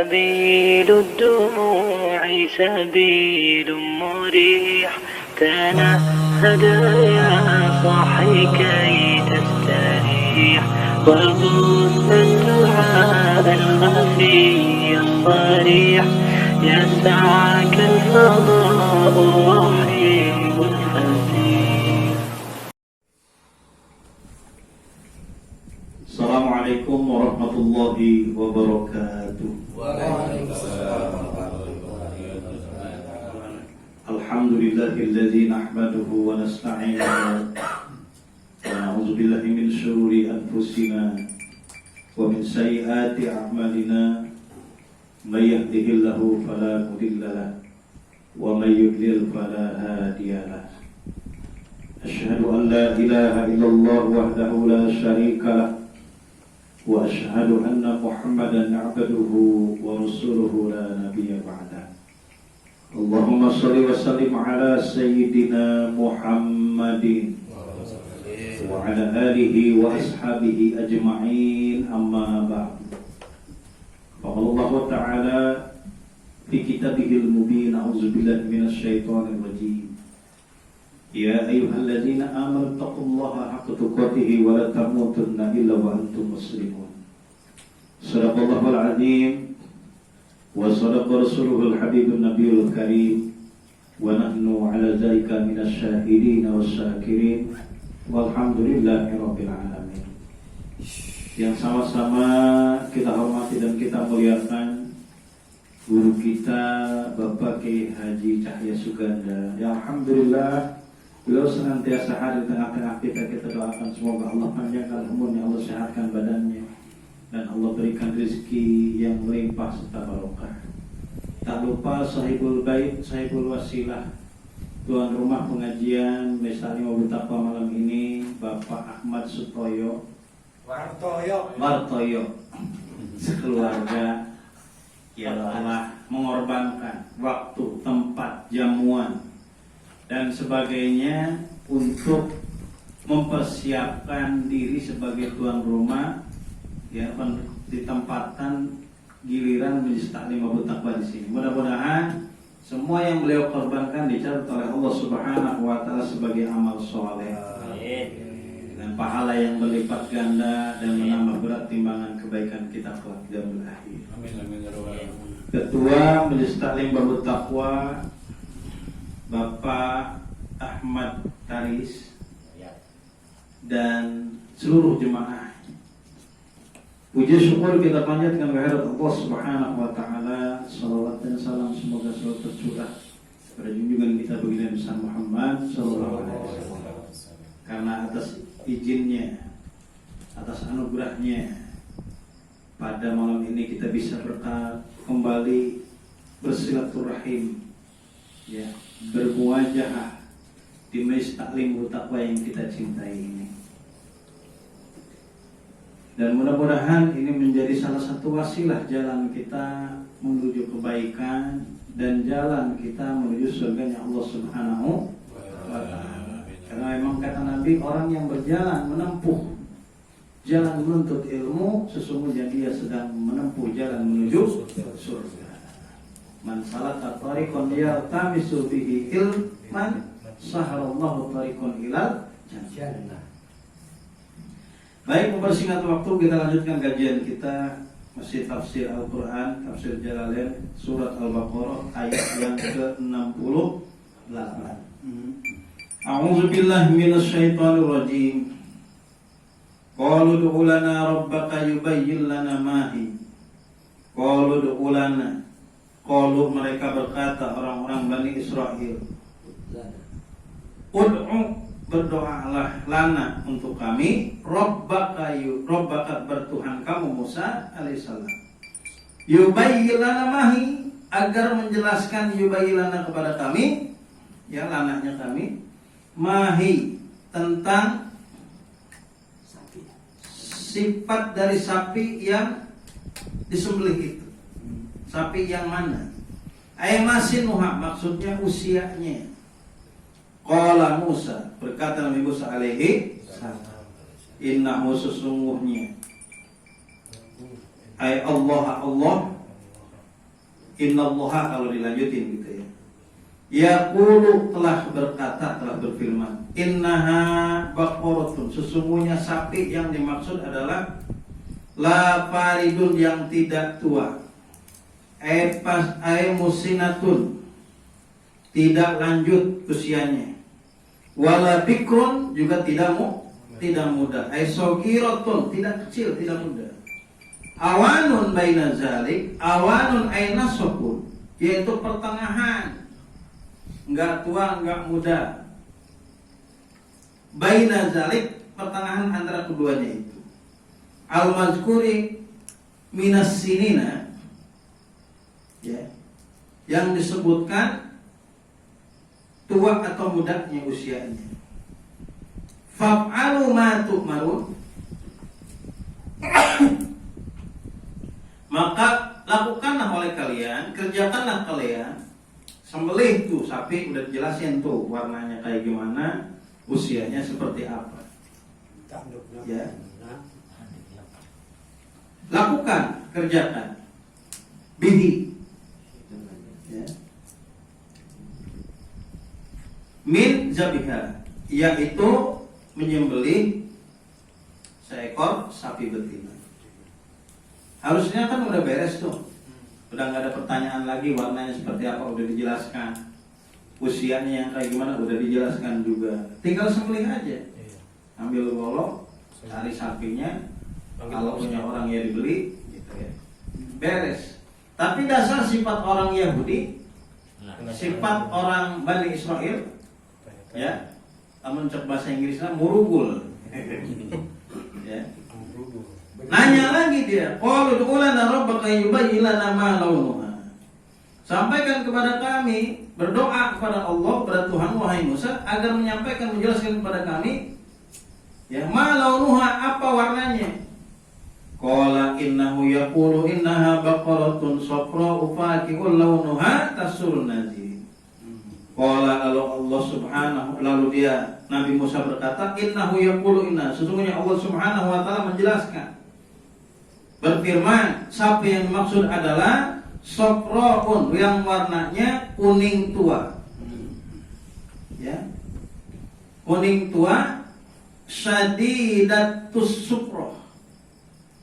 سبيل الدموع سبيل مريح تنهد يا صاحي كي تستريح وبث الدعاء الخفي الصريح يسعك الفضاء الرحيم الفسيح. Assalamualaikum warahmatullahi wabarakatuh. Alhamdulillahilladzi nahmaduhu wa nasta'inuhu wa na'udzu billahi min syururi anfusina wa min sayyiati a'malina may yahdihillahu fala mudilla lahu wa may yudlil fala hadiya lahu. Asyhadu an la ilaha illallah wahdahu la syarika lahu wa asyhadu anna Muhammadan 'abduhu wa rasuluhu la nabiyya ba'da. Allahumma shalli wa sallim ala sayyidina Muhammadin wa ala alihi wa ashabihi ajma'in, amma ba'd. Qala Allah ta'ala fi kitabihil mubin, a'udzu billahi minasy syaithanir rajim. Ya ayyuhalladzina amanu taqullaha haqqa tuqatih wa la tamutunna illa wa antum muslimun. Shadaqallahul azim wa shadaqa rasuluhul habibun nabiyul karim wa nahnu ala dzalika minasy syahidin wasyakirin walhamdulillahi rabbil alamin. Yang sama-sama kita hormati dan kita muliakan guru kita Bapak Kiai Haji Cahya Suganda. Ya alhamdulillah, beliau senantiasa hadir di tengah-tengah kita. Kita doakan semoga Allah panjangkan umurnya, Allah sehatkan badannya, dan Allah berikan rezeki yang melimpah serta barokah. Tak lupa sahibul bait, sahibul wasilah, tuan rumah pengajian Mesa Lima Taqwa malam ini, Bapak Ahmad Sutoyo Wartoyo, sekeluarga yang telah mengorbankan waktu, tempat, jamuan dan sebagainya untuk mempersiapkan diri sebagai tuan rumah, ya, ditempatkan giliran Majelis Taklim Abu Taqwa di sini. Mudah-mudahan semua yang beliau korbankan dicatat oleh Allah Subhanahu wa taala sebagai amal soleh, dengan pahala yang berlipat ganda dan menambah berat timbangan kebaikan kita kelak di yaumil akhir. Ketua Majelis Taklim Abu Taqwa Bapak Ahmad Taris dan seluruh jemaah, puji syukur kita panjatkan kehadirat Allah Subhanahu wa taala. Salawat dan salam semoga selalu tercurah pada junjungan kita baginda besar Muhammad sallallahu alaihi wasallam. Karena atas izinnya, atas anugerahnya, pada malam ini kita bisa kembali bersilaturahim, ya, bermuajahah di Majelis Taklim Taqwa yang kita cintai ini. Dan mudah-mudahan ini menjadi salah satu wasilah jalan kita menuju kebaikan dan jalan kita menuju surganya Allah Subhanahu wa taala. Karena memang kata Nabi, orang yang berjalan menempuh jalan menuntut ilmu, sesungguhnya dia sedang menempuh jalan menuju surga. Man salaka tariqan yaltamisu bihi ilman sahalallahu tariqan ilal jannah. Baik, mempersingkat waktu, kita lanjutkan kajian kita, masih tafsir Al-Quran, tafsir Jalalain, surat Al-Baqarah ayat yang ke-68. A'udzu billahi minasy syaithanir rajim. Qalu ud'u lana rabbaka yubayyin lana ma hi. Qalu ud'u lana. Qalu, mereka berkata orang-orang Bani Israel, ud'u, berdoalah, lana, untuk kami, rabbaka bertuhan kamu Musa alaihissalam, yubayyin lana mahi, agar menjelaskan yubayyin lana kepada kami, ya, lananya kami, mahi, tentang sifat dari sapi yang disembelih itu. Sapi yang mana? Aymasinuha, maksudnya usianya. Qala Musa, berkata Nabi Musa alaihi innahu, sesungguhnya, ay Allah Innallaha kalau dilanjutin gitu ya. Yaqulu telah berkata, telah berfirman, innaha baqaratun, sesungguhnya sapi yang dimaksud adalah la faridun yang tidak tua, musinatun tidak lanjut usianya, wala bikrun juga tidak muda, sogiratun tidak kecil tidak muda, awanun baina zalik, awanun nasabun yaitu pertengahan, enggak tua enggak muda, baina zalik pertengahan antara keduanya itu. Al-mazkuri minas sinina ya, yang disebutkan tua atau mudanya usianya. Fa'alu ma tu'marun, maka lakukanlah oleh kalian, kerjakanlah kalian, sembelih tuh sapi, udah dijelasin tuh warnanya kayak gimana, usianya seperti apa ya. Lakukan, kerjakan bihi ya. Min zabiha, yaitu menyembelih seekor sapi betina. Harusnya kan udah beres tuh, udah nggak ada pertanyaan lagi, warnanya seperti apa udah dijelaskan, usianya yang kayak gimana udah dijelaskan juga, tinggal sembelih aja, ambil golok, cari sapinya, kalau punya orang ya dibeli gitu ya, beres. Tapi dasar sifat orang Yahudi, sifat orang Bani Israel ya, namun cek bahasa Inggrisnya murugul ya. Nanya lagi dia, qalu ud'ulana rabbaka yubayyin lana ma launuha, sampaikan kepada kami, berdoa kepada Allah, kepada Tuhan wahai Musa, agar menyampaikan, menjelaskan kepada kami ya, ma launuha, apa warnanya. Qala innahu yaqulu innaha baqaratun safra'u faqi'un launuha tasurun nazirin. Qala Allah subhanahu, lalu dia Nabi Musa berkata, innahu yaqulu inna, sesungguhnya Allah subhanahu wa ta'ala menjelaskan, berfirman, sapi yang dimaksud adalah safra'un, yang warnanya kuning tua ya, kuning tua, syadidatus sufrah,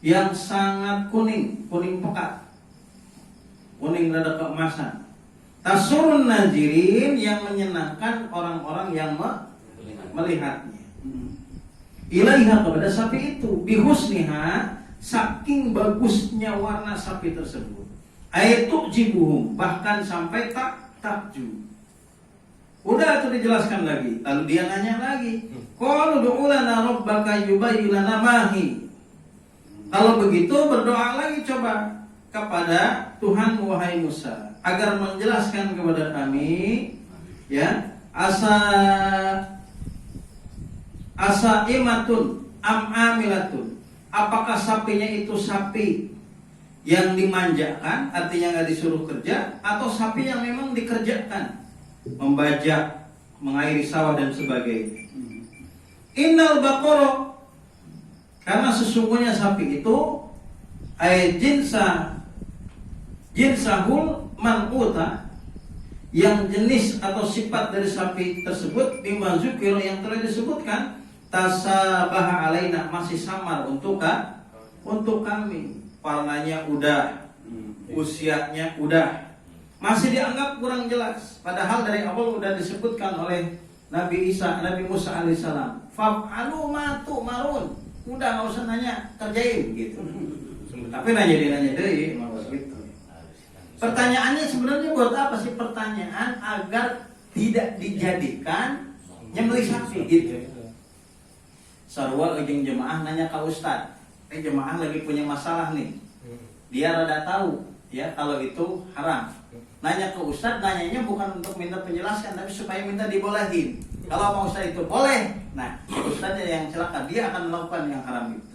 yang sangat kuning, kuning pekat, kuning rada keemasan. Tasurun nazirin, yang menyenangkan orang-orang yang melihatnya. Ilaiha, kepada sapi itu, bihusniha, saking bagusnya warna sapi tersebut. Ayatu jibuhum, bahkan sampai takjub. Udah itu dijelaskan lagi. Lalu dia nanya lagi, qalu ud'u lana rabbaka yubayyin lana ma hi. Kalau begitu berdoa lagi coba kepada Tuhan wahai Musa, agar menjelaskan kepada kami ya, asaimatun amilatun, apakah sapinya itu sapi yang dimanjakan, artinya nggak disuruh kerja, atau sapi yang memang dikerjakan, membajak, mengairi sawah dan sebagainya. Innal baqara, karena sesungguhnya sapi itu jinsahul manquta, yang jenis atau sifat dari sapi tersebut bima zukira, yang telah disebutkan, tasabaha alaina, masih samar untuk kami, warnanya udah, usianya udah, masih dianggap kurang jelas, padahal dari awal udah disebutkan oleh Nabi Musa alaihissalam, fa'alu ma tu'marun, udah nggak usah nanya, kerjain gitu. Tapi nanya deh, gitu. Pertanyaannya sebenarnya buat apa sih? Pertanyaan agar tidak dijadikan nyembelih sapi gitu. Sarwa ujung jemaah nanya ke Ustadz, jemaah lagi punya masalah nih, dia rada tahu ya kalau itu haram. Nanya ke Ustadz, nanyanya bukan untuk minta penjelasan, tapi supaya minta dibolehin. Kalau mau Ustadz itu boleh, nah Ustadznya yang celaka, dia akan melakukan yang haram itu.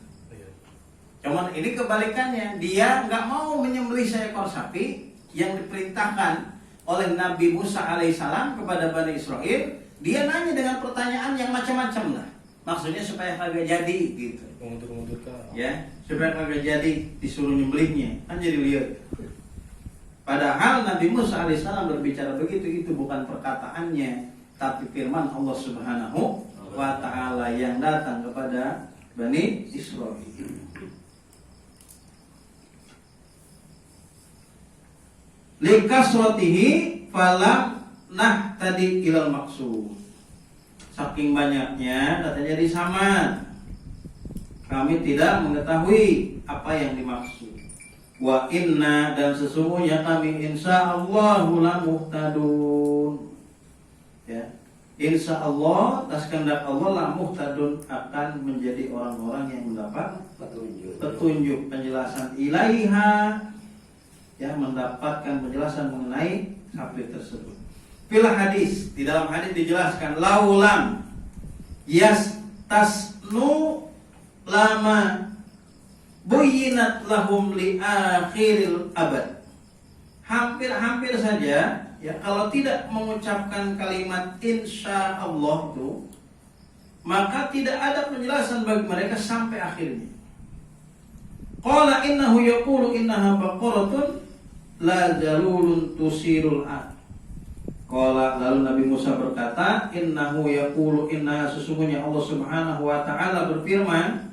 Cuman ini kebalikannya, dia nggak mau menyembelih seekor sapi yang diperintahkan oleh Nabi Musa alaihissalam kepada Bani Israel. Dia nanya dengan pertanyaan yang macam-macam lah, maksudnya supaya kagak jadi gitu. Ya, supaya kagak jadi disuruh nyembelihnya, kan jadi lihat. Padahal Nabi Musa alaihissalam berbicara begitu, itu bukan perkataannya, tapi firman Allah Subhanahu wa ta'ala yang datang kepada Bani Israil. Likasratihi falam nahtadi ilal maksud. Saking banyaknya katanya disamad, kami tidak mengetahui apa yang dimaksud. Wa inna, dan sesungguhnya kami insyaallahu la muhtadun. Ya, insyaallah atas kehendak Allah la muhtadun, akan menjadi orang-orang yang mendapat petunjuk penjelasan ilaiha, ya, mendapatkan penjelasan mengenai sapi tersebut. Fil hadis, di dalam hadis dijelaskan laulam yastasnu lama buyinat lahum li akhiril abad. Hampir-hampir saja, ya, kalau tidak mengucapkan kalimat insya Allah itu, maka tidak ada penjelasan bagi mereka sampai akhirnya. Qala innahu yaqulu innaha baqaratun la jalulun tusirul ad. Qala, lalu Nabi Musa berkata, innahu yaqulu, inna, sesungguhnya Allah Subhanahu wa ta'ala berfirman,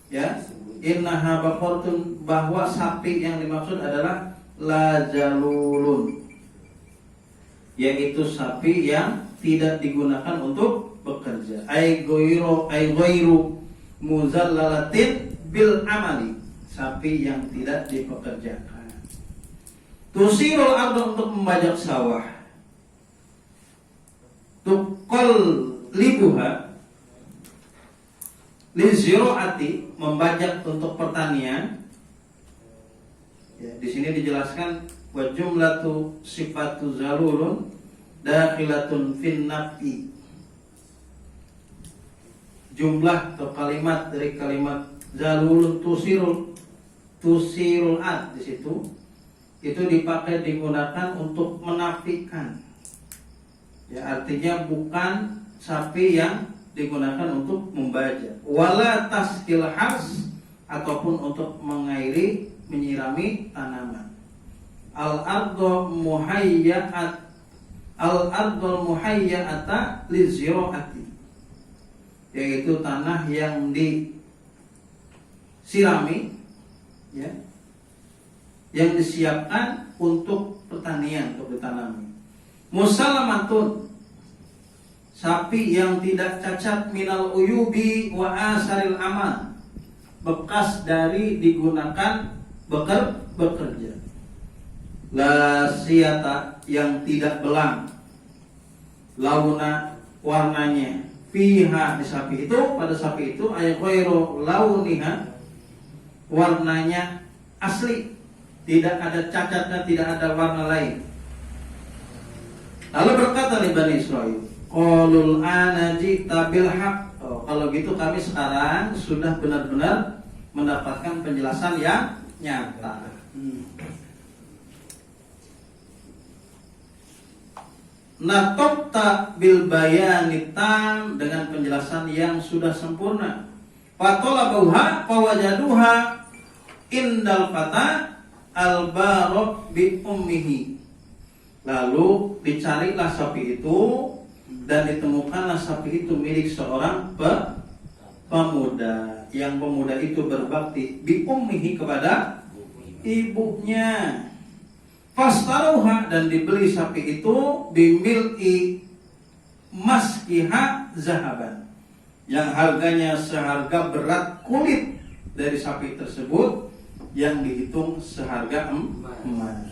ya, innaha baqaratun, bahwa sapi yang dimaksud adalah la jalulun, yaitu sapi yang tidak digunakan untuk bekerja. Ay ghairu muzallalatin bil amali, sapi yang tidak dipekerjakan. Tusirul ardu, untuk membajak sawah. Tukol libuha liziroati, membajak untuk pertanian. Ya, di sini dijelaskan wa jumlatu sifatu zalulun dakhilatun fin nafi. Jumlah atau kalimat dari kalimat zalulun tusirul ad di situ itu dipakai, digunakan untuk menafikan. Ya, artinya bukan sapi yang digunakan untuk membajak. Wala taskil hars, ataupun untuk mengairi, menyirami tanaman. Al-ardul muhayya'ata liziro'ati, yaitu tanah yang disirami, ya, yang disiapkan untuk pertanian, untuk ditanami. Musalamatun, sapi yang tidak cacat, minal uyubi wa asaril amal, bekas dari digunakan bekerja. La siyata, yang tidak belang, launa, warnanya, fiha, di sapi itu, pada sapi itu, ay ghairu launiha, warnanya asli, tidak ada cacatnya, tidak ada warna lain. Lalu berkata li Bani Israil, qalul ana ji'ta bil haq. Kalau gitu kami sekarang sudah benar-benar mendapatkan penjelasan yang nyata. Natokta bil bayanitam, dengan penjelasan yang sudah sempurna. Fatolabuha fawajaduha indal fata al barok bi ummihi. Lalu dicarilah sapi itu dan ditemukanlah sapi itu milik seorang pemuda, yang pemuda itu berbakti bi ummihi, kepada ibunya. Fastaruha, dan dibeli sapi itu bimil'i maskiha zahaban, yang harganya seharga berat kulit dari sapi tersebut, yang dihitung seharga emas.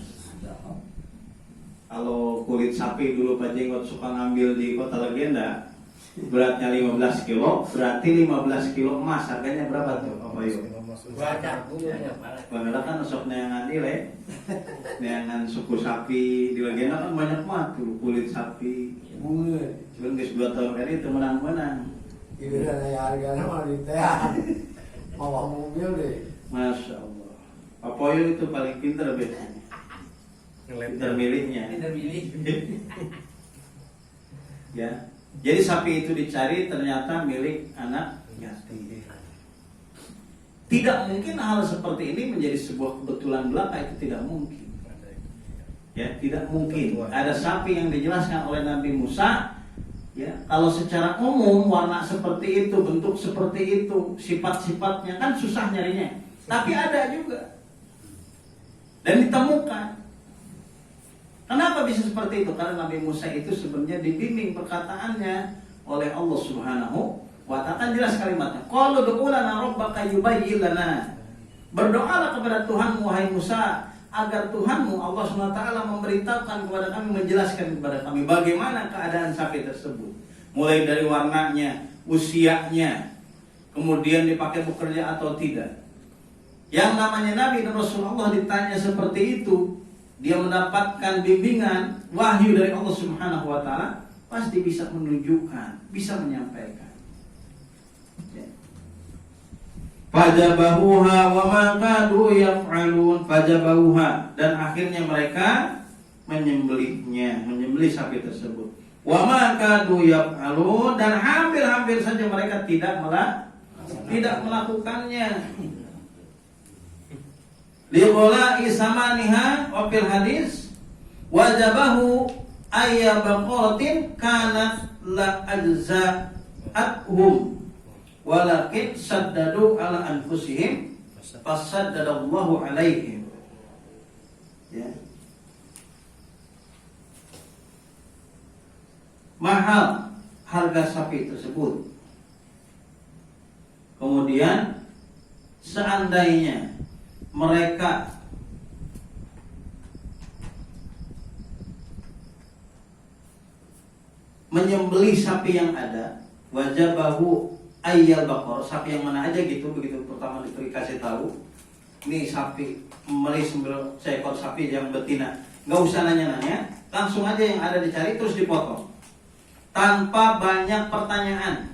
Kalau kulit sapi dulu Pak Jenggot suka ngambil di Kota Legenda, beratnya 15 kilo, berarti 15 kilo emas. Harganya berapa tuh? Apa yuk? Bagaimana kan sok neangan ile, neangan suku sapi di Legenda kan banyak banget tuh kulit sapi. Cuman guys 2 tahun ini itu menang-menang. Ini harganya malah ditean, bawa mobil deh. Masya Allah. Apa yuk itu paling pintar biasanya. Pintar milihnya. Ya. Jadi sapi itu dicari, ternyata milik anak yatim. Tidak mungkin hal seperti ini menjadi sebuah kebetulan belaka, itu tidak mungkin. Ya, tidak mungkin. Ada sapi yang dijelaskan oleh Nabi Musa. Ya, kalau secara umum warna seperti itu, bentuk seperti itu, sifat-sifatnya kan susah nyarinya. Tapi ada juga. Dan ditemukan. Kenapa bisa seperti itu? Karena Nabi Musa itu sebenarnya dibimbing perkataannya oleh Allah Subhanahu wa ta'ala. Kan jelas kalimatnya. Qalu ud'u lana rabbaka yubayyin lana. Berdoalah kepada Tuhanmu wahai Musa, agar Tuhanmu Allah SWT memberitahukan kepada kami, menjelaskan kepada kami bagaimana keadaan sapi tersebut. Mulai dari warnanya, usianya, kemudian dipakai bekerja atau tidak. Yang namanya Nabi dan Rasulullah ditanya seperti itu, dia mendapatkan bimbingan, wahyu dari Allah Subhanahu wa ta'ala, pasti bisa menunjukkan, bisa menyampaikan. Fajabahuha wa ma kadu yaf'alun. Fajabahuha, dan akhirnya mereka menyembelihnya, menyembelih sapi tersebut. Wa ma kadu yaf'alun, dan hampir-hampir saja mereka tidak melakukannya. Liqola'i samaniha wa fil hadis wajabahu ayyabaqatin kanat la ajza'athum walakin saddadu ala anfusihim fasaddadallahu alaihim. Ya. Mahal harga sapi tersebut. Kemudian seandainya mereka menyembelih sapi yang ada, wajabahu ayyal baqar, sapi yang mana aja gitu, begitu pertama dikasih tahu, ini sapi, memelih seekor sapi yang betina, nggak usah nanya-nanya, langsung aja yang ada dicari terus dipotong, tanpa banyak pertanyaan,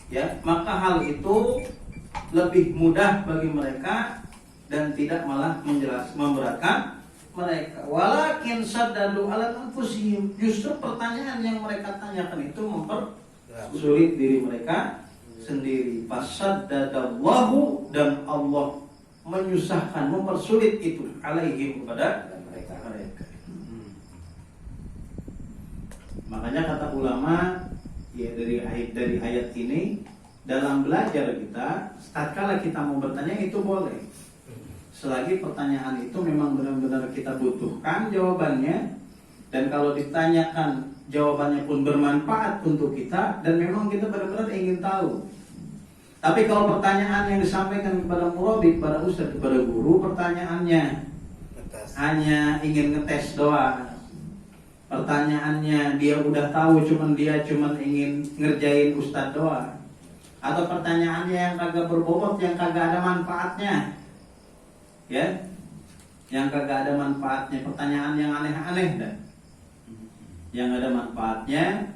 ya, maka hal itu lebih mudah bagi mereka dan tidak malah memberatkan mereka. Walakin saddadu ala anfusihim, justru pertanyaan yang mereka tanyakan itu mempersulit diri mereka sendiri. Fasaddadallahu, dan Allah menyusahkan, mempersulit itu alaihim, kepada mereka. Makanya kata ulama, ya, dari ayat ini, dalam belajar kita, tatkala kita mau bertanya itu boleh, selagi pertanyaan itu memang benar-benar kita butuhkan jawabannya, dan kalau ditanyakan jawabannya pun bermanfaat untuk kita, dan memang kita benar-benar ingin tahu. Tapi kalau pertanyaan yang disampaikan kepada murabbi, kepada ustaz, kepada guru, pertanyaannya hanya ingin ngetes doang, pertanyaannya dia udah tahu, dia cuman ingin ngerjain ustaz doang, atau pertanyaannya yang kagak berbobot, yang kagak ada manfaatnya, ya, yang kagak ada manfaatnya, pertanyaan yang aneh-aneh dan yang ada manfaatnya,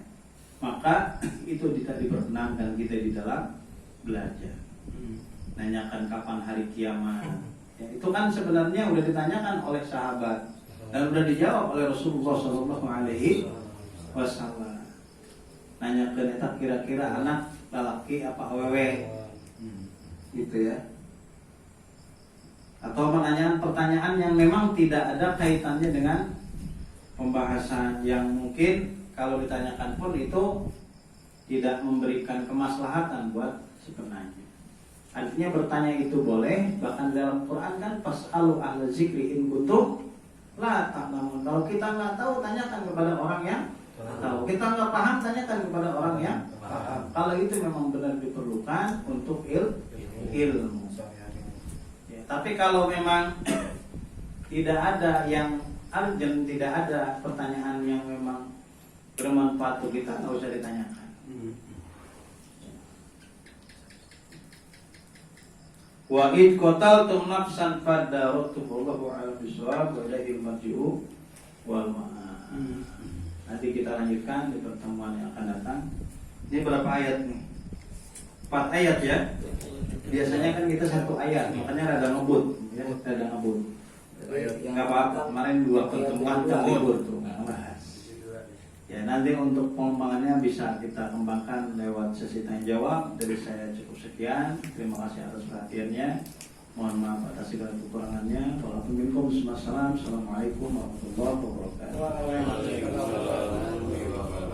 maka itu tidak diperkenankan kita di dalam belajar. Nanyakan kapan hari kiamat, ya, itu kan sebenarnya udah ditanyakan oleh sahabat dan udah dijawab oleh Rasulullah SAW. Nanyakan eta kira-kira anak lelaki apa awewe, gitu ya. Atau pertanyaan yang memang tidak ada kaitannya dengan pembahasan, yang mungkin kalau ditanyakan pun itu tidak memberikan kemaslahatan buat si penanya. Artinya bertanya itu boleh, bahkan dalam Quran kan fas'alu ahla zikri in kuntum la ta'lamun. Kalau kita nggak tahu, tanyakan kepada orang yang tahu. Kita nggak paham, tanyakan kepada orang yang paham. Kalau itu memang benar diperlukan untuk ilmu. Tapi kalau memang tidak ada yang urgent, tidak ada pertanyaan yang memang bermanfaat untuk kita, nggak usah ditanyakan. Wa id qataltum nafsan fadaratuhu ala bisawab wa ilaihil marji'u wal ma'ab. Nanti kita lanjutkan di pertemuan yang akan datang. Ini berapa ayat nih? 4 ayat ya. Biasanya kan kita 1 ayat, makanya rada ngebut, ya, rada ngebut. Enggak apa-apa, kemarin 2 pertemuan kan libur tuh, enggak bahas. Ya, nanti untuk pengembangannya bisa kita kembangkan lewat sesi tanya jawab. Dari saya cukup sekian. Terima kasih atas perhatiannya. Mohon maaf atas segala kekurangannya. Wassalamualaikum warahmatullahi wabarakatuh. Waalaikumsalam.